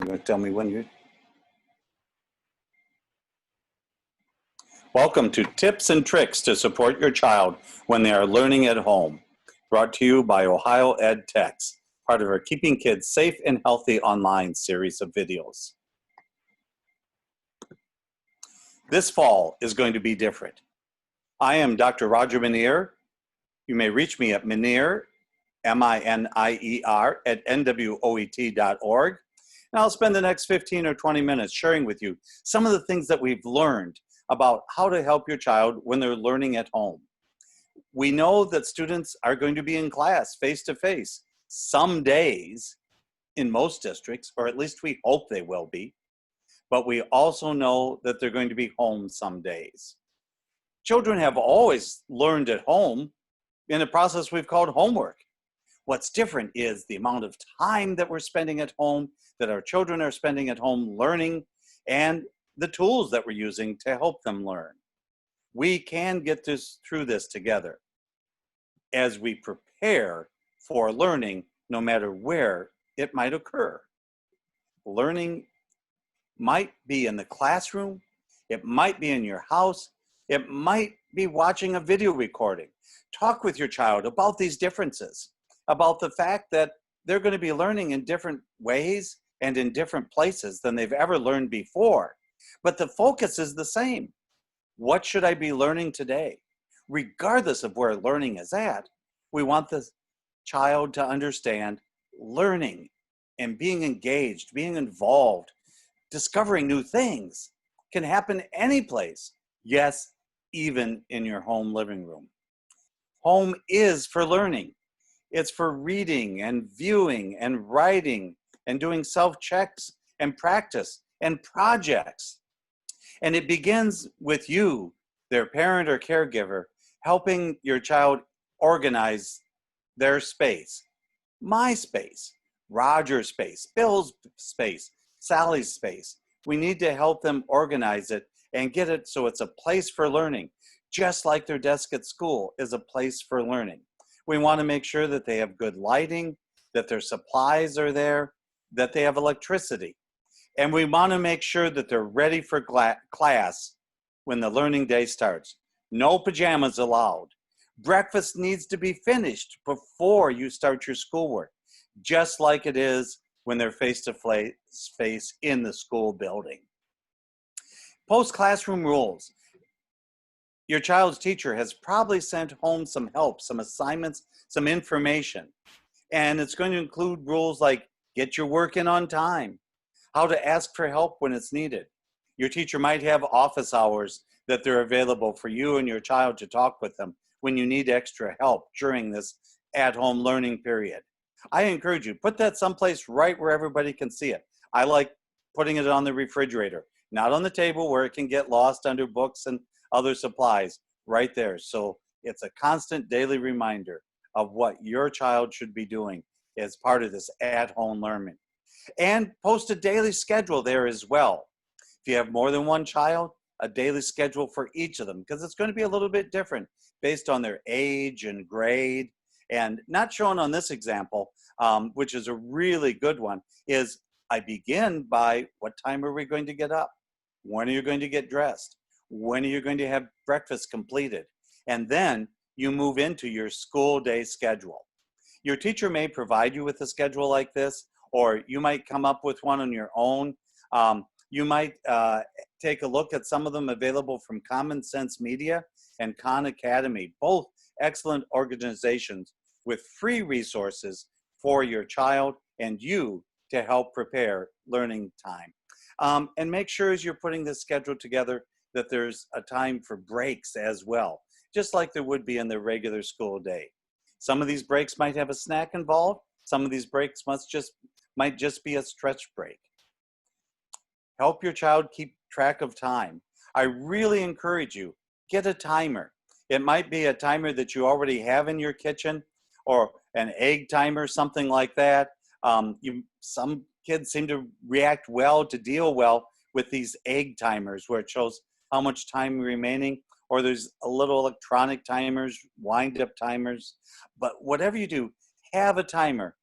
You're going to tell me when you... Welcome to Tips and Tricks to Support Your Child When They Are Learning at Home, brought to you by Ohio Ed Techs, part of our Keeping Kids Safe and Healthy Online series of videos. This fall is going to be different. I am Dr. Roger Minier. You may reach me at Minier, M-I-N-I-E-R, at NWOET.org. And I'll spend the next 15 or 20 minutes sharing with you some of the things that we've learned about how to help your child when they're learning at home. We know that students are going to be in class face-to-face some days in most districts, or at least we hope they will be. But we also know that they're going to be home some days. Children have always learned at home in a process we've called homework. What's different is the amount of time that we're spending at home, that our children are spending at home learning, and the tools that we're using to help them learn. We can get through this together as we prepare for learning, no matter where it might occur. Learning might be in the classroom, it might be in your house, it might be watching a video recording. Talk with your child about these differences, about the fact that they're going to be learning in different ways and in different places than they've ever learned before. But the focus is the same. What should I be learning today? Regardless of where learning is at, we want the child to understand learning and being engaged, being involved, discovering new things can happen any place. Yes, even in your home living room. Home is for learning. It's for reading and viewing and writing and doing self-checks and practice and projects. And it begins with you, their parent or caregiver, helping your child organize their space. My space, Roger's space, Bill's space, Sally's space. We need to help them organize it and get it so it's a place for learning, just like their desk at school is a place for learning. We want to make sure that they have good lighting, that their supplies are there, that they have electricity. And we want to make sure that they're ready for class when the learning day starts. No pajamas allowed. Breakfast needs to be finished before you start your schoolwork, just like it is when they're face-to-face in the school building. Post-classroom rules. Your child's teacher has probably sent home some help, some assignments, some information. And it's going to include rules like get your work in on time, how to ask for help when it's needed. Your teacher might have office hours that they're available for you and your child to talk with them when you need extra help during this at-home learning period. I encourage you, put that someplace right where everybody can see it. I like putting it on the refrigerator, not on the table where it can get lost under books and other supplies, right there. So it's a constant daily reminder of what your child should be doing as part of this at-home learning. And post a daily schedule there as well. If you have more than one child, a daily schedule for each of them, because it's going to be a little bit different based on their age and grade. And not shown on this example, which is a really good one, is I begin by what time are we going to get up? When are you going to get dressed? When are you going to have breakfast completed? And then you move into your school day schedule. Your teacher may provide you with a schedule like this, or you might come up with one on your own. You might take a look at some of them available from Common Sense Media and Khan Academy, both excellent organizations with free resources for your child and you to help prepare learning time. And make sure as you're putting this schedule together that there's a time for breaks as well, just like there would be in the regular school day. Some of these breaks might have a snack involved. Some of these breaks might just be a stretch break. Help your child keep track of time. I really encourage you, get a timer. It might be a timer that you already have in your kitchen, or an egg timer, something like that. Some kids seem to react well, to deal well with these egg timers where it shows how much time remaining, or there's a little electronic timers, wind-up timers. But whatever you do, have a timer.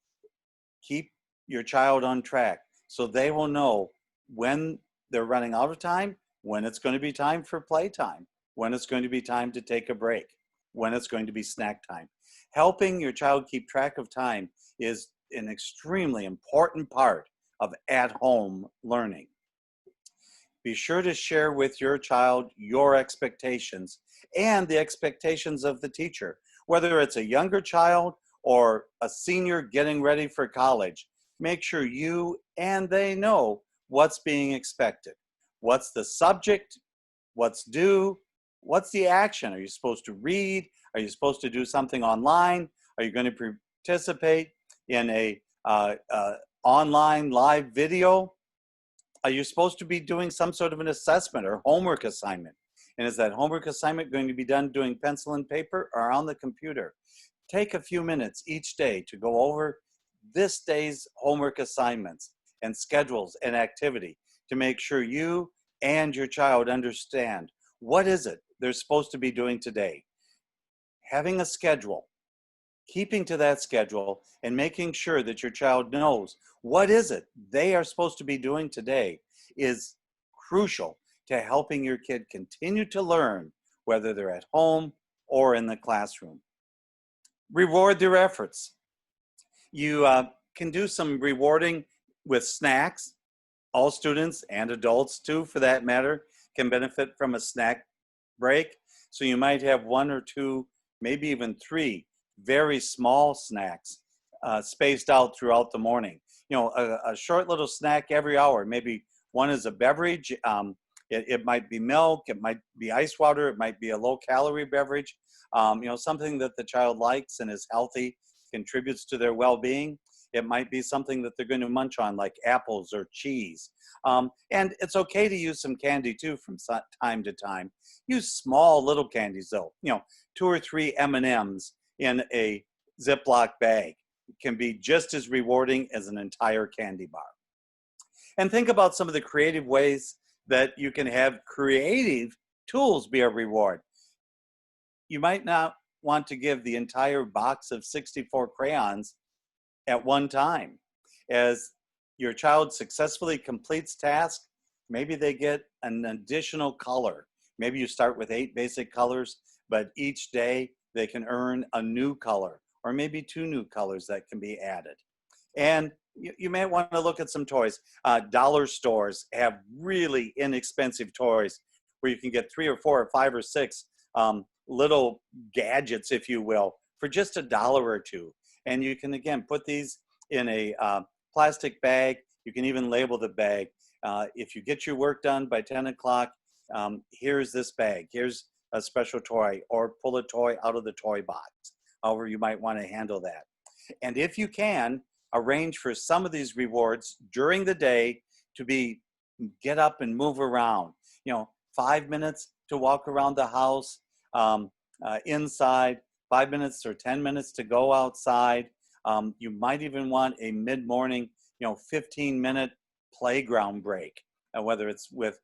Keep your child on track. so they will know when they're running out of time, when it's going to be time for playtime, when it's going to be time to take a break, when it's going to be snack time. Helping your child keep track of time is an extremely important part of at-home learning. Be sure to share with your child your expectations and the expectations of the teacher, whether it's a younger child or a senior getting ready for college. Make sure you and they know what's being expected. What's the subject? What's due? What's the action? Are you supposed to read? Are you supposed to do something online? Are you going to participate in a online live video? Are you supposed to be doing some sort of an assessment or homework assignment? And is that homework assignment going to be done doing pencil and paper or on the computer? Take a few minutes each day to go over this day's homework assignments and schedules and activity to make sure you and your child understand what is it they're supposed to be doing today. Having a schedule, keeping to that schedule, and making sure that your child knows what is it they are supposed to be doing today is crucial to helping your kid continue to learn, whether they're at home or in the classroom. Reward their efforts. You can do some rewarding with snacks. All students and adults too, for that matter, can benefit from a snack break. So you might have 1 or 2, maybe even 3 very small snacks spaced out throughout the morning. You know, a short little snack every hour. Maybe one is a beverage. It might be milk. It might be ice water. It might be a low-calorie beverage. You know, something that the child likes and is healthy, contributes to their well-being. It might be something that they're going to munch on, like apples or cheese. And it's okay to use some candy too from time to time. Use small little candies though. You know, 2 or 3 M&Ms in a Ziploc bag. It can be just as rewarding as an entire candy bar. And think about some of the creative ways that you can have creative tools be a reward. You might not want to give the entire box of 64 crayons at one time. As your child successfully completes tasks, maybe they get an additional color. Maybe you start with 8 basic colors, but each day they can earn a new color, or maybe 2 new colors that can be added. And you may want to look at some toys. Dollar stores have really inexpensive toys where you can get 3 or 4 or 5 or 6 little gadgets, if you will, for just $1 or $2. And you can, again, put these in a plastic bag. You can even label the bag. If you get your work done by 10 o'clock, here's this bag. Here's a special toy, or pull a toy out of the toy box, however you might want to handle that. And if you can, arrange for some of these rewards during the day to be get up and move around. You know, 5 minutes to walk around the house, inside, 5 minutes or 10 minutes to go outside. You might even want a mid-morning, 15-minute playground break, whether it's with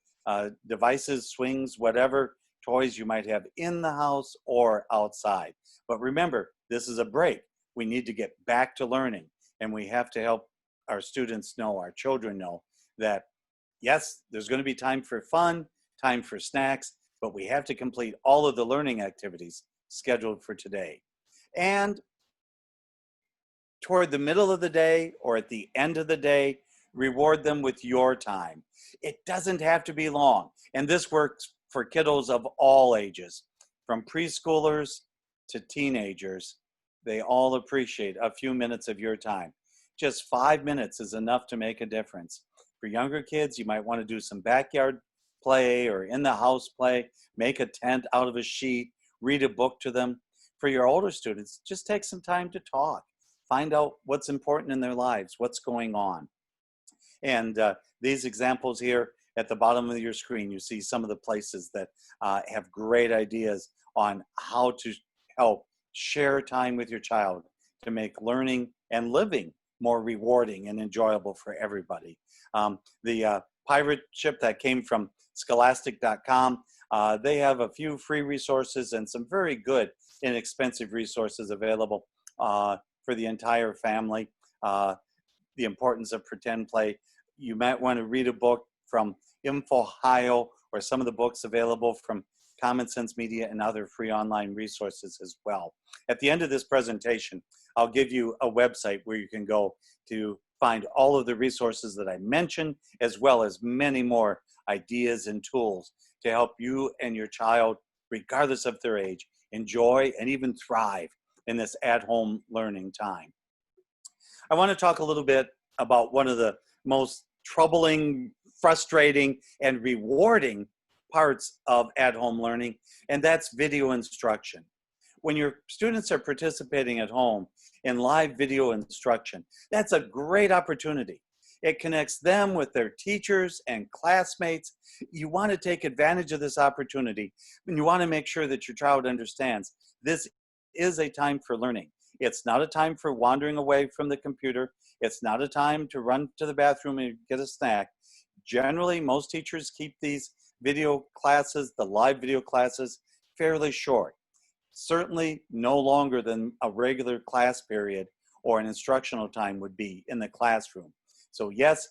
devices, swings, whatever toys you might have in the house or outside. But remember, this is a break. We need to get back to learning, and we have to help our students know, our children know, that yes, there's going to be time for fun, time for snacks, but we have to complete all of the learning activities scheduled for today. And toward the middle of the day or at the end of the day, reward them with your time. It doesn't have to be long. And this works for kiddos of all ages, from preschoolers to teenagers. They all appreciate a few minutes of your time. Just 5 minutes is enough to make a difference. For younger kids, you might want to do some backyard play or in the house play, make a tent out of a sheet, read a book to them. For your older students, just take some time to talk. Find out what's important in their lives, what's going on. And these examples here at the bottom of your screen, you see some of the places that have great ideas on how to help share time with your child to make learning and living more rewarding and enjoyable for everybody. The pirate ship that came from scholastic.com, they have a few free resources and some very good inexpensive resources available for the entire family. The importance of pretend play. you might want to read a book from InfoHio or some of the books available from Common Sense Media and other free online resources as well. At the end of this presentation, I'll give you a website where you can go to find all of the resources that I mentioned, as well as many more ideas and tools to help you and your child, regardless of their age, enjoy and even thrive in this at-home learning time. I want to talk a little bit about one of the most troubling, frustrating, and rewarding parts of at-home learning, and that's video instruction. When your students are participating at home in live video instruction, that's a great opportunity. It connects them with their teachers and classmates. You want to take advantage of this opportunity, and you want to make sure that your child understands this is a time for learning. It's not a time for wandering away from the computer. It's not a time to run to the bathroom and get a snack. Generally, most teachers keep these video classes, the live video classes, fairly short. Certainly no longer than a regular class period or an instructional time would be in the classroom. So yes,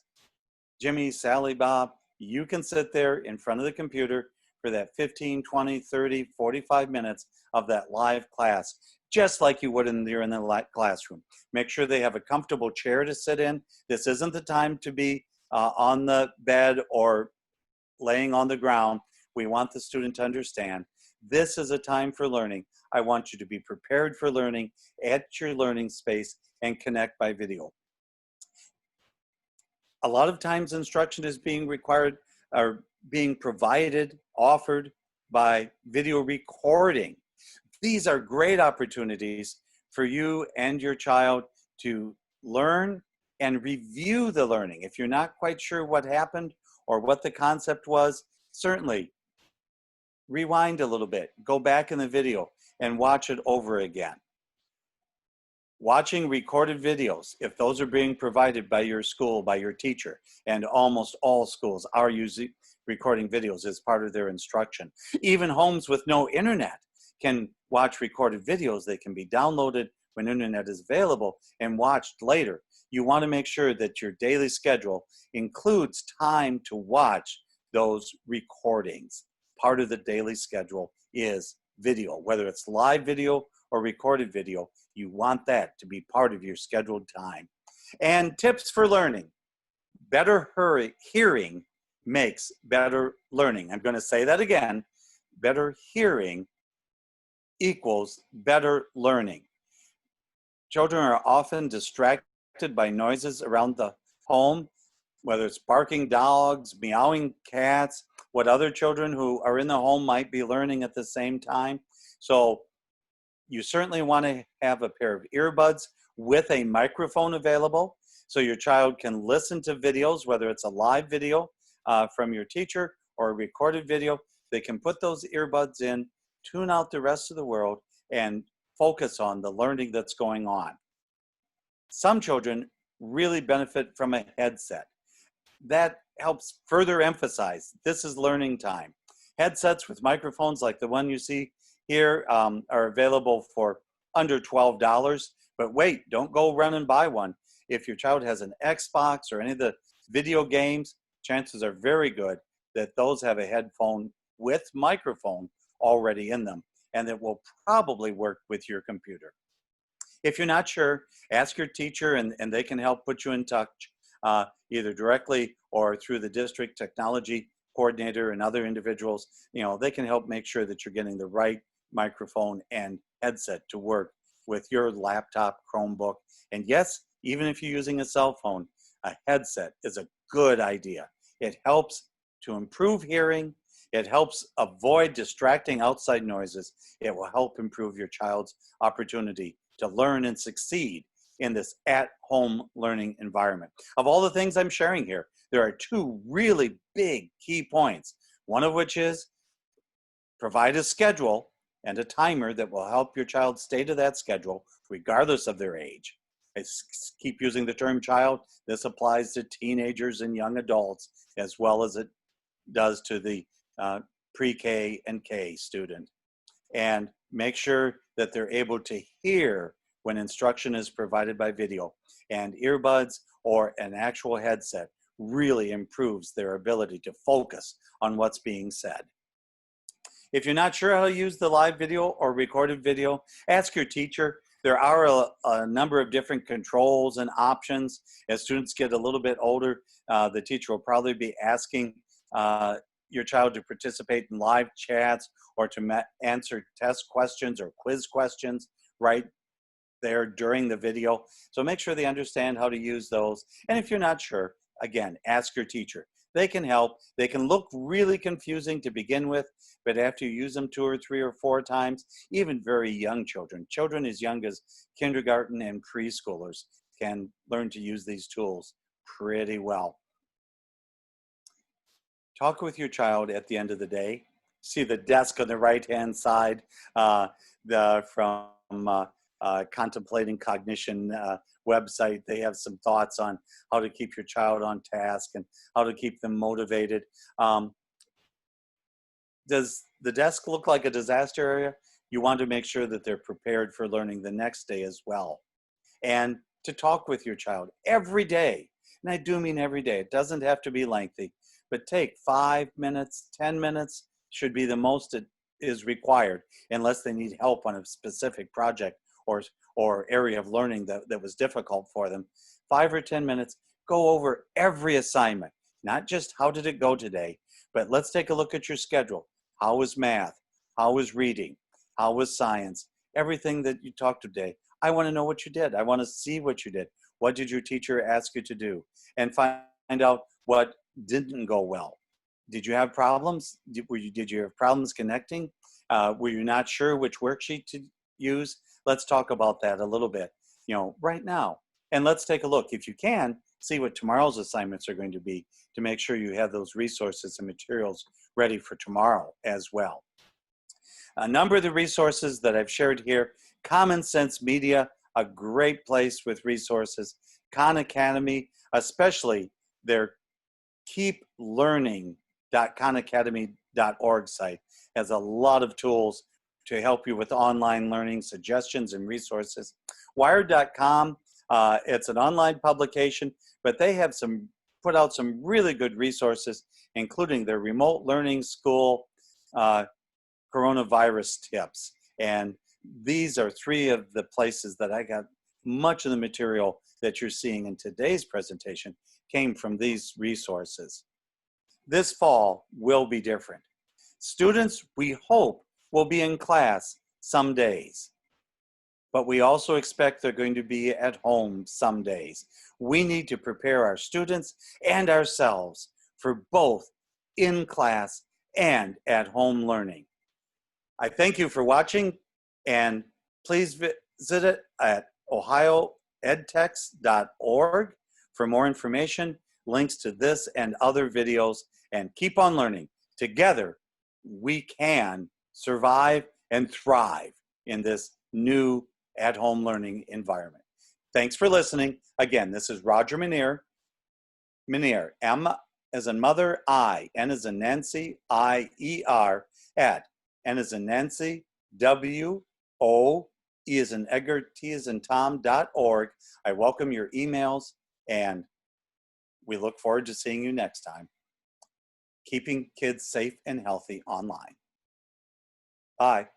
Jimmy, Sally, Bob, you can sit there in front of the computer for that 15, 20, 30, 45 minutes of that live class, just like you would in the classroom. Make sure they have a comfortable chair to sit in. This isn't the time to be on the bed or laying on the ground. We want the student to understand this is a time for learning. I want you to be prepared for learning at your learning space and connect by video. A lot of times instruction is being required or being provided, offered by video recording. These are great opportunities for you and your child to learn and review the learning. If you're not quite sure what happened or what the concept was, certainly rewind a little bit, go back in the video and watch it over again. Watching recorded videos, if those are being provided by your school, by your teacher, and almost all schools are using recording videos as part of their instruction. Even homes with no internet can watch recorded videos. They can be downloaded when internet is available and watched later. You want to make sure that your daily schedule includes time to watch those recordings. Part of the daily schedule is video, whether it's live video or recorded video. You want that to be part of your scheduled time. And tips for learning. Better hearing makes better learning. I'm going to say that again. Better hearing equals better learning. Children are often distracted by noises around the home, whether it's barking dogs, meowing cats, what other children who are in the home might be learning at the same time. So you certainly want to have a pair of earbuds with a microphone available so your child can listen to videos, whether it's a live video from your teacher or a recorded video. They can put those earbuds in, tune out the rest of the world, and focus on the learning that's going on. Some children really benefit from a headset. That helps further emphasize this is learning time. Headsets with microphones like the one you see here are available for under $12, but wait, don't go run and buy one. If your child has an Xbox or any of the video games, chances are very good that those have a headphone with microphone already in them, and it will probably work with your computer. If you're not sure, ask your teacher and they can help put you in touch either directly or through the district technology coordinator and other individuals. You know, they can help make sure that you're getting the right microphone and headset to work with your laptop, Chromebook. And yes, even if you're using a cell phone, a headset is a good idea. It helps to improve hearing. It helps avoid distracting outside noises. It will help improve your child's opportunity to learn and succeed in this at-home learning environment. Of all the things I'm sharing here, there are two really big key points. One of which is provide a schedule and a timer that will help your child stay to that schedule regardless of their age. I keep using the term child. This applies to teenagers and young adults as well as it does to the pre-K and K student. And make sure that they're able to hear when instruction is provided by video. And earbuds or an actual headset really improves their ability to focus on what's being said. If you're not sure how to use the live video or recorded video, ask your teacher. There are a number of different controls and options. As students get a little bit older, the teacher will probably be asking your child to participate in live chats or to answer test questions or quiz questions right there during the video. So make sure they understand how to use those. And if you're not sure, again, ask your teacher. They can help. They can look really confusing to begin with, but after you use them 2 or 3 or 4 times, even very young children, children as young as kindergarten and preschoolers can learn to use these tools pretty well. Talk with your child at the end of the day. See the desk on the right-hand side from Contemplating Cognition website. They have some thoughts on how to keep your child on task and how to keep them motivated. Does the desk look like a disaster area? You want to make sure that they're prepared for learning the next day as well. And to talk with your child every day, and I do mean every day, it doesn't have to be lengthy, but take 5 minutes, 10 minutes should be the most it is required, unless they need help on a specific project or area of learning that was difficult for them. 5 or 10 minutes, go over every assignment, not just how did it go today, but let's take a look at your schedule. How was math? How was reading? How was science? Everything that you talked today. I want to know what you did. I want to see what you did. What did your teacher ask you to do? And find out what didn't go well. Did you have problems? Did you have problems connecting? Were you not sure which worksheet to use? Let's talk about that a little bit, right now. And let's take a look. If you can, see what tomorrow's assignments are going to be to make sure you have those resources and materials ready for tomorrow as well. A number of the resources that I've shared here, Common Sense Media, a great place with resources. Khan Academy, especially their keeplearning.khanacademy.org site, has a lot of tools to help you with online learning, suggestions and resources. Wired.com, it's an online publication, but they have put out some really good resources, including their remote learning school coronavirus tips. And these are 3 of the places that I got much of the material that you're seeing in today's presentation came from these resources. This fall will be different. Students, we hope, will be in class some days, but we also expect they're going to be at home some days. We need to prepare our students and ourselves for both in class and at home learning. I thank you for watching, and please visit it at ohioedtex.org for more information, links to this and other videos, and keep on learning. Together, we can survive and thrive in this new at-home learning environment. Thanks for listening. Again, this is Roger Menier, M as in mother, I, N as in Nancy, I-E-R, at N as in Nancy, W-O, E as in Edgar, T as in Tom.org. I welcome your emails, and we look forward to seeing you next time. Keeping kids safe and healthy online. Bye.